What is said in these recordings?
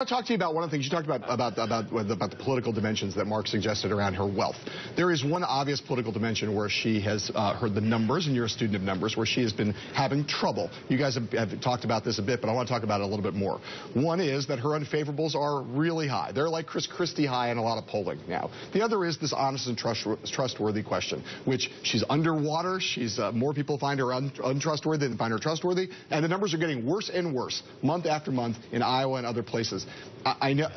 I want to talk to you about one of the things you talked about the political dimensions that Mark suggested around her wealth. There is one obvious political dimension where she has heard the numbers, and you're a student of numbers, where she has been having trouble. You guys have talked about this a bit, but I want to talk about it a little bit more. One is that her unfavorables are really high. They're like Chris Christie high in a lot of polling now. The other is this honest and trustworthy question, which she's underwater. She's more people find her untrustworthy than find her trustworthy, and the numbers are getting worse and worse month after month in Iowa and other places. I know.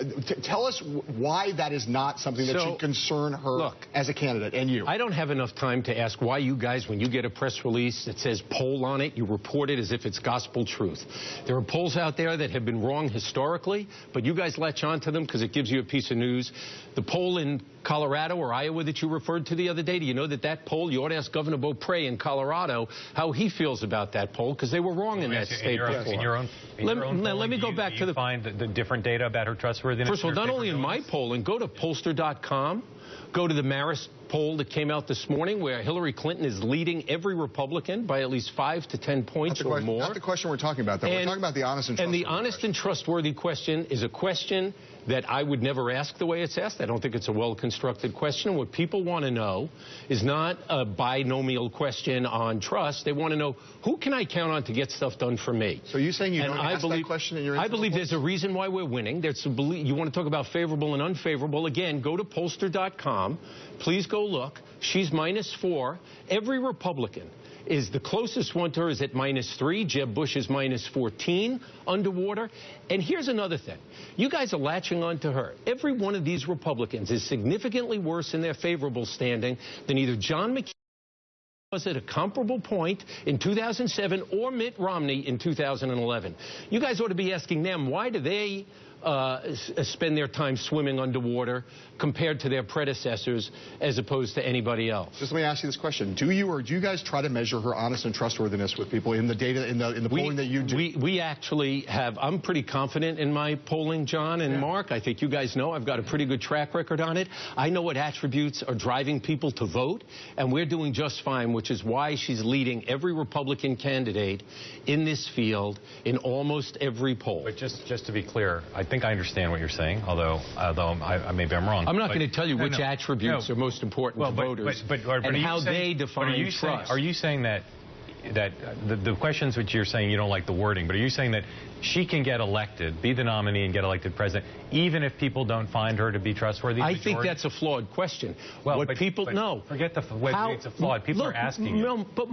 Tell us why that is not something that should concern her as a candidate and you. I don't have enough time to ask why you guys, when you get a press release that says poll on it, you report it as if it's gospel truth. There are polls out there that have been wrong historically, but you guys latch on to them because it gives you a piece of news. The poll in Colorado or Iowa that you referred to the other day, do you know that poll, you ought to ask Governor Beaupre in Colorado how he feels about that poll, because they were wrong in that state before. Let me go back to the... find the different data about her trustworthiness? First of all, not only in my polling, go to pollster.com, go to the Marist poll that came out this morning where Hillary Clinton is leading every Republican by at least 5 to 10 points or more. Not the question we're talking about, though. We're talking about the honest and trustworthy. And the honest and trustworthy question is a question that I would never ask the way it's asked. I don't think it's a well-constructed question. What people want to know is not a binomial question on trust. They want to know, who can I count on to get stuff done for me? So you're saying you don't ask that question in your I believe there's a reason why we're winning. You want to talk about favorable and unfavorable. Again, go to pollster.com. Please go look. She's -4. Every Republican is the closest one to her is at -3. Jeb Bush is -14 underwater. And here's another thing. You guys are latching on to her. Every one of these Republicans is significantly worse in their favorable standing than either John McCain was at a comparable point in 2007 or Mitt Romney in 2011. You guys ought to be asking them, why do they spend their time swimming underwater compared to their predecessors as opposed to anybody else? Just let me ask you this question. Do you guys try to measure her honest and trustworthiness with people in the data, in the polling that you do? We actually have. I'm pretty confident in my polling, John and Mark. I think you guys know I've got a pretty good track record on it. I know what attributes are driving people to vote, and we're doing just fine, which is why she's leading every Republican candidate in this field in almost every poll. But just to be clear, I think I understand what you're saying, although maybe I'm wrong. I'm not going to tell you which attributes are most important to voters and how they define trust. Are you saying that the questions which you're saying you don't like the wording, but are you saying that she can get elected, be the nominee and get elected president, even if people don't find her to be trustworthy? I think that's a flawed question. Well, what people know. Forget whether it's a flawed. People are asking you. No, but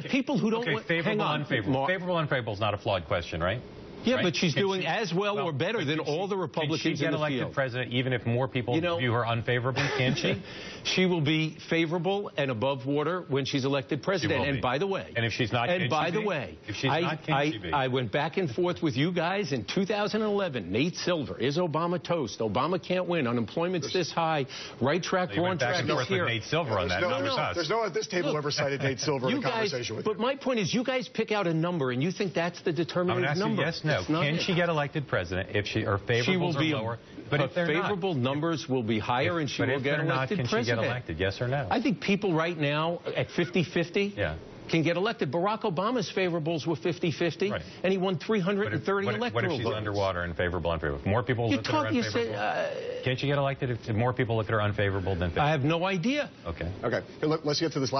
people who don't... Favorable, unfavorable. Favorable, unfavorable is not a flawed question, right? Yeah, but she's doing as well or better than all the Republicans in the field. Can she get elected president even if more people view her unfavorably? Can she? She will be favorable and above water when she's elected president. And by the way, and if she's not, and by the way, I went back and forth with you guys in 2011. Nate Silver, is Obama toast? Obama can't win. Unemployment's this high. Right track, wrong track is here. Nate Silver on that. There's no one at this table ever cited Nate Silver in a conversation with you. But my point is, you guys pick out a number and you think that's the determinative number. Yes, no. Can she get elected president if her favorables are lower? But if favorable numbers will be higher and she will get elected president. Can she get elected, yes or no? I think people right now at 50-50 can get elected. Barack Obama's favorables were 50-50, and he won 330 electoral votes. What if she's underwater and favorable, unfavorable? If more people look at her unfavorable, can't she get elected if more people look at her unfavorable than favorable? I have no idea. Okay. Okay. Let's get to this last.